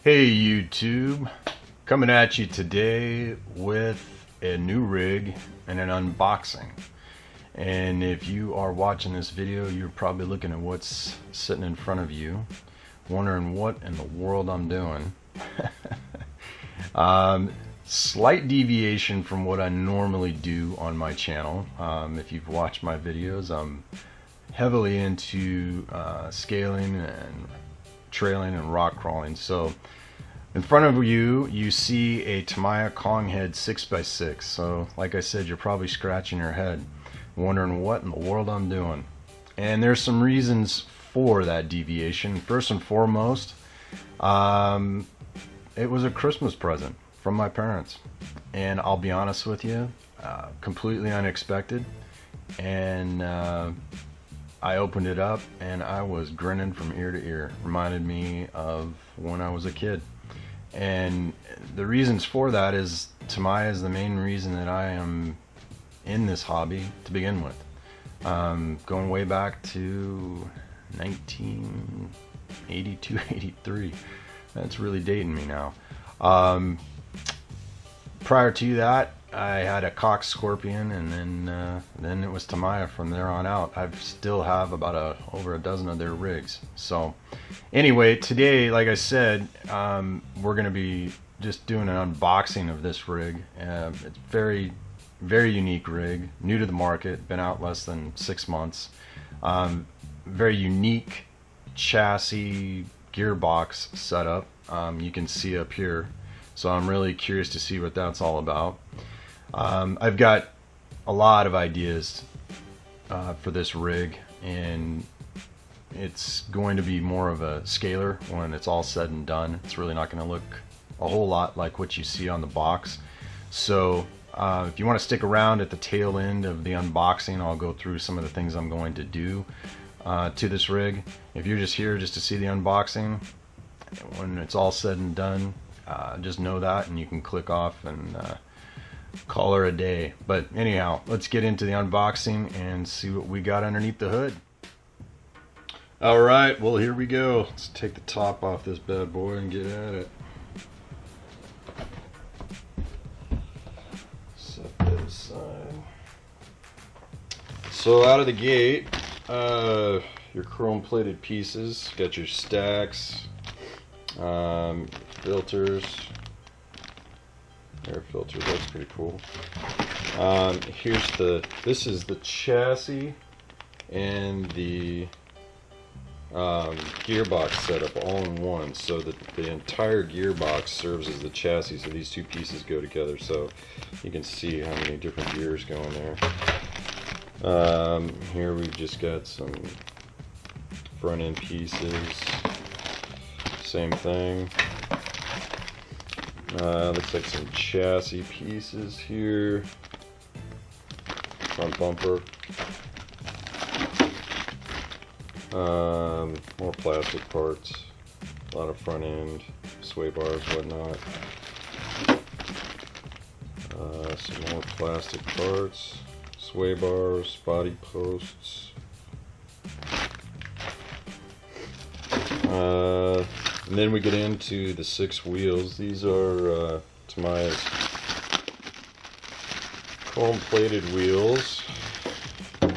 Hey YouTube, coming at you today with a new rig and an unboxing. And if you are watching this video, you're probably looking at what's sitting in front of you, wondering what in the world I'm doing. Slight deviation from what I normally do on my channel. If you've watched my videos, I'm heavily into scaling and trailing and rock crawling. So in front of you, you see a Tamiya KONGHEAD 6x6. So like I said, you're probably scratching your head, wondering what in the world I'm doing. And there's some reasons for that deviation. First and foremost, it was a Christmas present from my parents. And I'll be honest with you, completely unexpected. And I opened it up and I was grinning from ear to ear. Reminded me of when I was a kid. And the reasons for that is Tamiya is the main reason that I am in this hobby to begin with. Going way back to 1982, 83. That's really dating me now. Prior to that, I had a Cox Scorpion, and then it was Tamiya from there on out. I still have about over a dozen of their rigs. So anyway, today, like I said, we're going to be just doing an unboxing of this rig. It's very unique rig, new to the market, been out less than 6 months. Very unique chassis gearbox setup. You can see up here. So I'm really curious to see what that's all about. I've got a lot of ideas for this rig, and it's going to be more of a scaler when it's all said and done. It's really not going to look a whole lot like what you see on the box. So if you want to stick around at the tail end of the unboxing, I'll go through some of the things I'm going to do to this rig. If you're just here just to see the unboxing, when it's all said and done, just know that, and you can click off and call her a day. But anyhow, let's get into the unboxing and see what we got underneath the hood. Alright, well, here we go. Let's take the top off this bad boy and get at it. Set that aside. So out of the gate, your chrome plated pieces, got your stacks, filters, air filters. That's pretty cool. This is the chassis and the gearbox setup all in one. So that the entire gearbox serves as the chassis. So these two pieces go together. So you can see how many different gears go in there. Here we've just got some front end pieces. Same thing. Looks like some chassis pieces here. Front bumper. More plastic parts. A lot of front end, sway bars, whatnot. Some more plastic parts. Sway bars, body posts. And then we get into the 6 wheels. These are Tamiya's chrome plated wheels.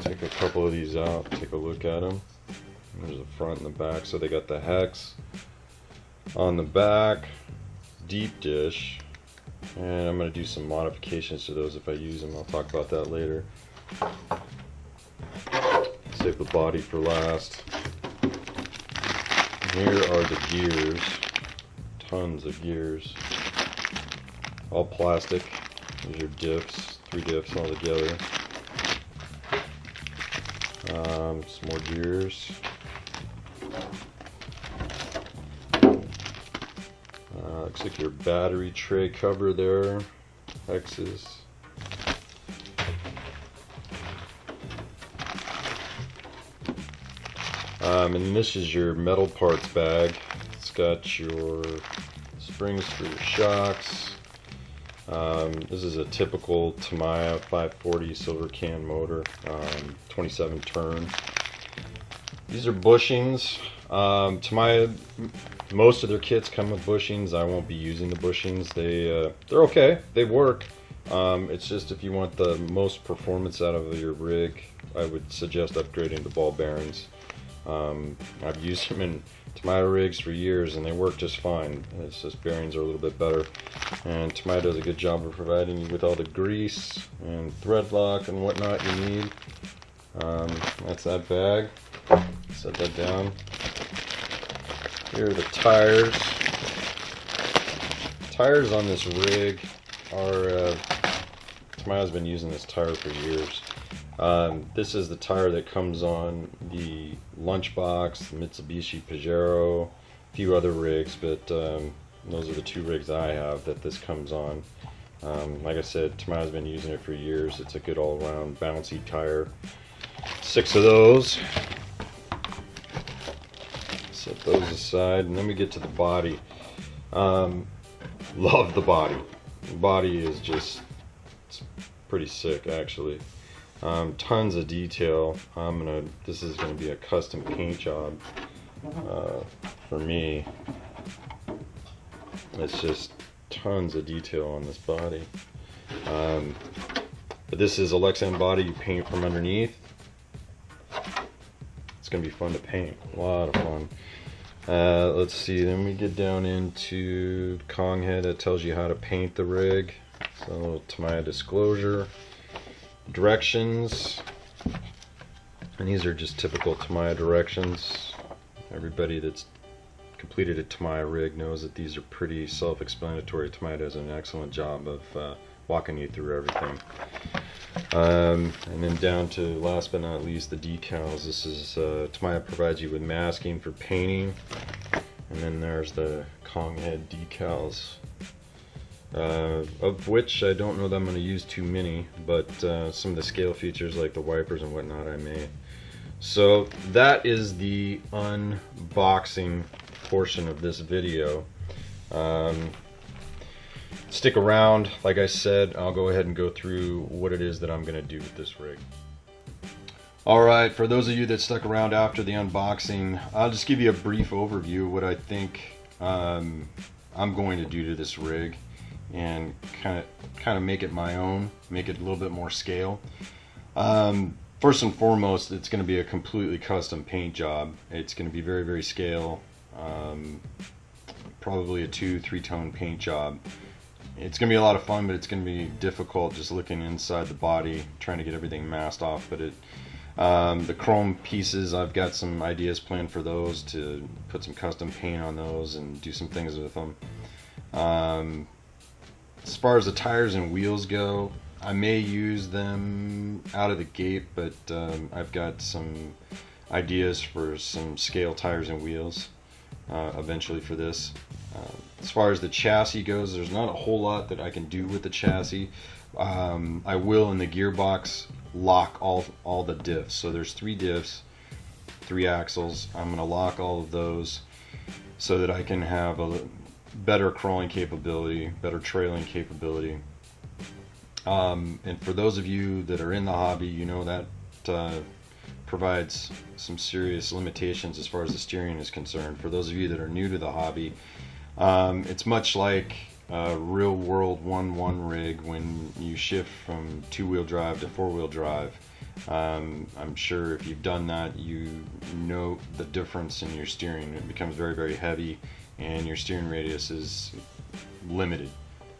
Take a couple of these out, take a look at them. There's the front and the back. So they got the hex on the back, deep dish, and I'm going to do some modifications to those if I use them. I'll talk about that later. Save the body for last. Here are the gears, tons of gears, all plastic. These are diffs, 3 diffs all together. Some more gears. Looks like your battery tray cover there, hexes. And this is your metal parts bag. It's got your springs for your shocks. This is a typical Tamiya 540 silver can motor, 27 turn. These are bushings. Tamiya, most of their kits come with bushings. I won't be using the bushings. They're okay. They work. It's just if you want the most performance out of your rig, I would suggest upgrading to ball bearings. I've used them in Tamiya rigs for years and they work just fine. It's just bearings are a little bit better. And Tamiya does a good job of providing you with all the grease and thread lock and whatnot you need. That's that bag. Set that down. Here are the tires. Tires on this rig are, Tamiya's been using this tire for years. This is the tire that comes on the Lunchbox, the Mitsubishi Pajero, a few other rigs, but those are the two rigs I have that this comes on. Like I said, Tamiya's been using it for years. It's a good all-around bouncy tire. 6 of those. Set those aside, and then we get to the body. Love the body. The body is just, it's pretty sick actually. Tons of detail. This is gonna be a custom paint job for me. It's just tons of detail on this body. But this is a Lexan body you paint from underneath. It's gonna be fun to paint, a lot of fun. Let's see, then we get down into Konghead that tells you how to paint the rig. So a little Tamiya disclosure. Directions, and these are just typical Tamiya directions. Everybody that's completed a Tamiya rig knows that these are pretty self-explanatory. Tamiya does an excellent job of walking you through everything. And then down to, last but not least, the decals. This is Tamiya provides you with masking for painting, and then there's the Konghead decals, of which I don't know that I'm going to use too many, but some of the scale features like the wipers and whatnot I may. So that is the unboxing portion of this video. Stick around. Like I said, I'll go ahead and go through what it is that I'm going to do with this rig. Alright, for those of you that stuck around after the unboxing, I'll just give you a brief overview of what I think I'm going to do to this rig, and kind of make it my own, make it a little bit more scale. First and foremost, it's going to be a completely custom paint job. It's going to be very, very scale, probably a 2-3 tone paint job. It's going to be a lot of fun, but it's going to be difficult just looking inside the body, trying to get everything masked off. But the chrome pieces, I've got some ideas planned for those, to put some custom paint on those and do some things with them. As far as the tires and wheels go, I may use them out of the gate, but I've got some ideas for some scale tires and wheels eventually for this. As far as the chassis goes, there's not a whole lot that I can do with the chassis. I will, in the gearbox, lock all the diffs. So there's 3 diffs, 3 axles. I'm going to lock all of those so that I can have a better crawling capability, better trailing capability. And for those of you that are in the hobby, you know that provides some serious limitations as far as the steering is concerned. For those of you that are new to the hobby, it's much like a real world 1-1 rig when you shift from 2-wheel drive to 4-wheel drive. I'm sure if you've done that, you know the difference in your steering. It becomes very, very heavy, and your steering radius is limited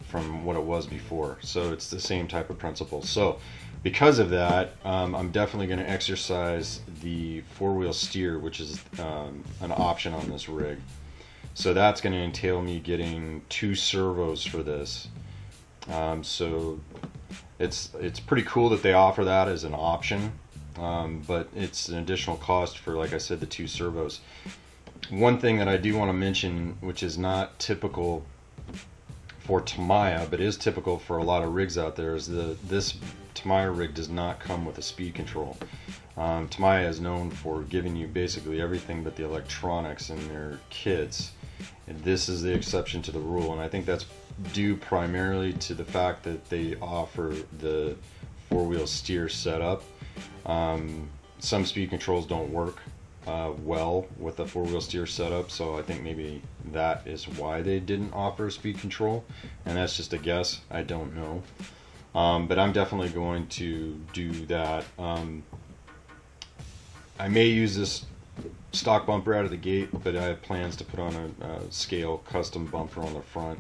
from what it was before. So it's the same type of principle. So because of that, I'm definitely going to exercise the 4-wheel steer, which is an option on this rig. So that's going to entail me getting 2 servos for this. So it's pretty cool that they offer that as an option, but it's an additional cost for, like I said, the 2 servos. One thing that I do want to mention, which is not typical for Tamiya, but is typical for a lot of rigs out there, is this Tamiya rig does not come with a speed control. Tamiya is known for giving you basically everything but the electronics in their kits, and this is the exception to the rule, and I think that's due primarily to the fact that they offer the 4-wheel steer setup. Some speed controls don't work well with a 4-wheel steer setup, so I think maybe that is why they didn't offer speed control, and that's just a guess. I don't know. But I'm definitely going to do that. I may use this stock bumper out of the gate, but I have plans to put on a scale custom bumper on the front.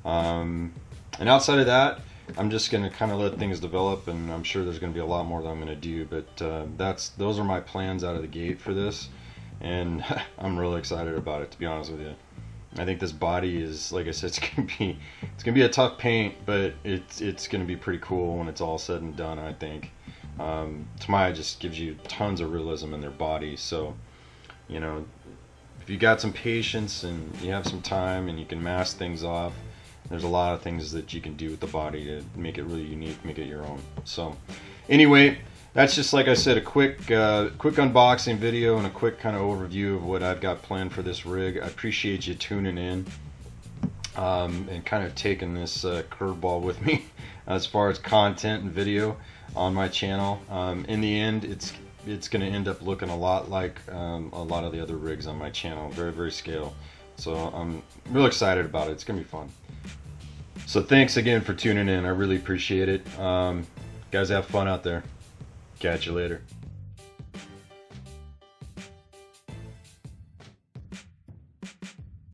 And outside of that, I'm just going to kind of let things develop, and I'm sure there's going to be a lot more that I'm going to do, but those are my plans out of the gate for this, and I'm really excited about it, to be honest with you. I think this body is, like I said, it's gonna be a tough paint, but it's gonna be pretty cool when it's all said and done, I think. Tamiya just gives you tons of realism in their body, so you know, if you got some patience and you have some time and you can mask things off, there's a lot of things that you can do with the body to make it really unique, make it your own. So anyway, that's just, like I said, a quick unboxing video and a quick kind of overview of what I've got planned for this rig. I appreciate you tuning in and kind of taking this curveball with me as far as content and video on my channel. In the end, it's going to end up looking a lot like a lot of the other rigs on my channel, very scale. So I'm real excited about it. It's going to be fun. So thanks again for tuning in. I really appreciate it. Guys, have fun out there. Catch you later.